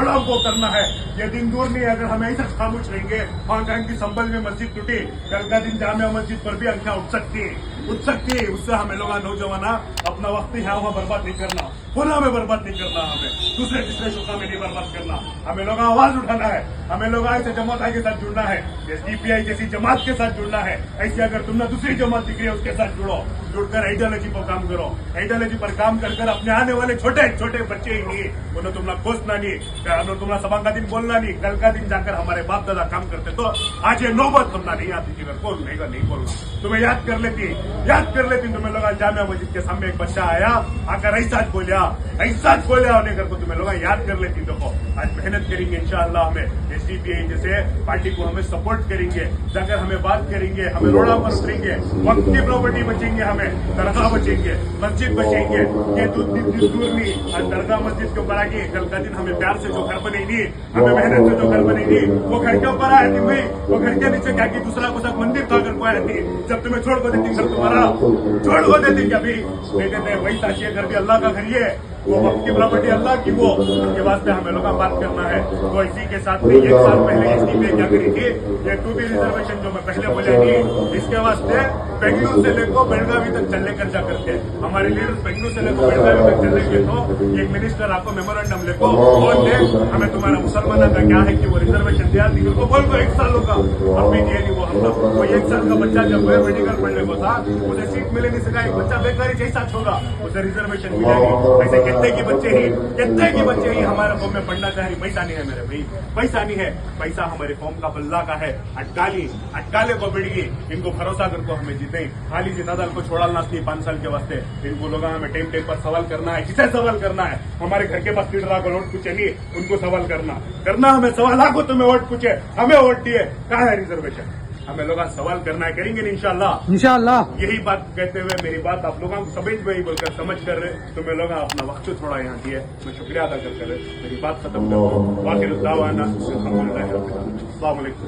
Programme को करना है। ये दिन दूर नहीं है, अगर हम ऐसे खामोश रहेंगे। खान की संभल में मस्जिद टूटी, कल का दिन जामिया मस्जिद पर भी अंखियां उठ सकती है। उससे हमें लोग नौजवान अपना वक्त ही यहाँ बर्बाद नहीं करना, खुला में बर्बाद नहीं करना, हमें दूसरे तीसरे शोखा में नहीं बर्बाद करना। हमें लोग आवाज उठाना है, हमें लोग ऐसे जमात के साथ जुड़ना है, एसडीपीआई जैसी जमात के साथ जुड़ना है। ऐसी अगर तुमने दूसरी जमात दिख रही है उसके साथ जुड़ो, जुड़कर आइडियोलॉजी पर काम करो। आइडियोलॉजी पर काम कर अपने आने वाले छोटे छोटे बच्चे ही नहीं, उन्हें तुमने कोसना नहीं, तुमने सभा का दिन बोलना नहीं, कल का दिन जाकर हमारे बाप दादा काम करते तो आज ये नौबत हमला नहीं आती थी। अगर कौन नहीं बोलना, तुम्हें याद कर लेती तुम्हें लोग जामिया मस्जिद के सामने एक बच्चा आया, आकर ऐसा बोलिया होने कर तुम्हें लोग याद कर लेती। देखो आज मेहनत करेंगे इंशाअल्लाह, हमें एसडीपीआई जैसे पार्टी को हमें सपोर्ट करेंगे, जाकर हमें बात करेंगे, हमें रोड़ा पर उतरेंगे, वक्त की प्रॉपर्टी बचेंगे, हमें दरगाह बचेंगे, मस्जिद बचेंगे। ये दूर नहीं, आज दरगाह मस्जिद के ऊपर आगे कल का दिन हमें प्यार से जो घर बनेगी, हमें मेहनत से जो घर बनेगी, वो घर के ऊपर आती भाई, वो घर के नीचे क्या की दूसरा को सब मंदिर खाकर को आती। जब तुम्हें छोड़ को देती घर तुम्हारा छोड़ को देती क्या भी कहते हैं वही साक्षी घर भी अल्लाह का घर ही है, वो वक्त की प्रॉपर्टी अल्लाह की, वो उसके वास्ते हमें लोग बात करना है। तो इसी के साथ में 1 साल पहले एसडीपीआई क्या करी थी, ये 2B रिजर्वेशन जो मैं पहले बोला थी, इसके वास्ते बेंगलुरु से लेकर बेलगावी तक चलने कर जा करके हमारे लीडर्स बेंगलुरु से लेकर बेलगावी तक चलेंगे। तो एक मिनिस्टर आपको मेमोरेंडम लेको बोल दे, हमें तुम्हारा मुसलमानों का क्या है कि वो रिजर्वेशन दिया, तो बोल को 1 साल होगा अभी दिए नहीं। वो 1 साल का बच्चा जब मेडिकल पढ़ने को था, उसे सीट मिले नहीं सका, एक बच्चा बेकारी जैसा होगा, उसे रिजर्वेशन मिलेगी। ऐसे कितने की बच्चे ही हमारे कौम में पढ़ना चाहे, पैसा नहीं है मेरे भाई, पैसा नहीं है, पैसा हमारे कौम का बल्ला का है। अटकाले को बिड़गी, इनको भरोसा करके हमें जीते, खाली जिंदादल को छोड़ना नहीं 5 साल के वास्ते। इनको लोग हमें टाइम पर सवाल करना है, किसे सवाल करना है, हमारे घर के पास लीडर आकर वोट पूछे नहीं, उनको सवाल करना हमें सवाल आको, तुम्हें वोट पूछे, हमें वोट दिए, कहाँ है रिजर्वेशन, हमें लोग सवाल करना है, करेंगे नहीं इंशाअल्लाह। यही बात कहते हुए मेरी बात आप लोगों को समझ में ही बोलकर समझ कर रहे, तो मैं लोग अपना वक्त थोड़ा यहाँ दिए, मैं शुक्रिया अदा कर मेरी बात खत्म कर वाकिर दावाना अस्सलाम वालेकुम।